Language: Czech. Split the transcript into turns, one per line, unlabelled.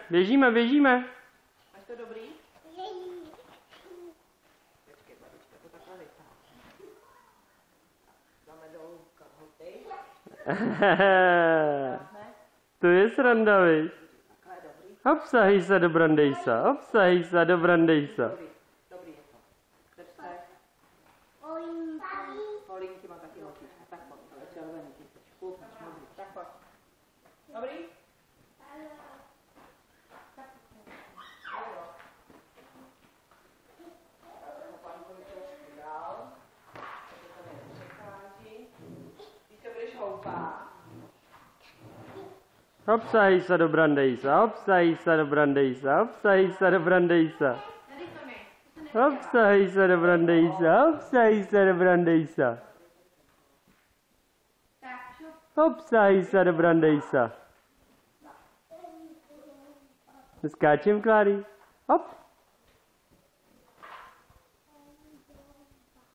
Běžíme, běžíme.
Máš to dobrý? Počkej, babička to takhle vytáhne. Dáme dolů kalhoty.
To je sranda, viď?
Takhle je dobrý.
Hop, sahej se do Brandejsa, hop, sahej se do Brandejsa.
Dobrý je to. Držte. Polinky má taky notička. Tak pojď, ale červený ty chceš. Koukneš, modrý. Tak pojď. Dobrý?
Hop, sahej se do Brandejsa, hop, sahej se do Brandejsa, hop, sahej se do Brandejsa. Hop, sahej se do Brandejsa, hop, sahej se do Brandejsa. Hop, sahej se do Brandejsa. Skáčem, Kláry. Hop.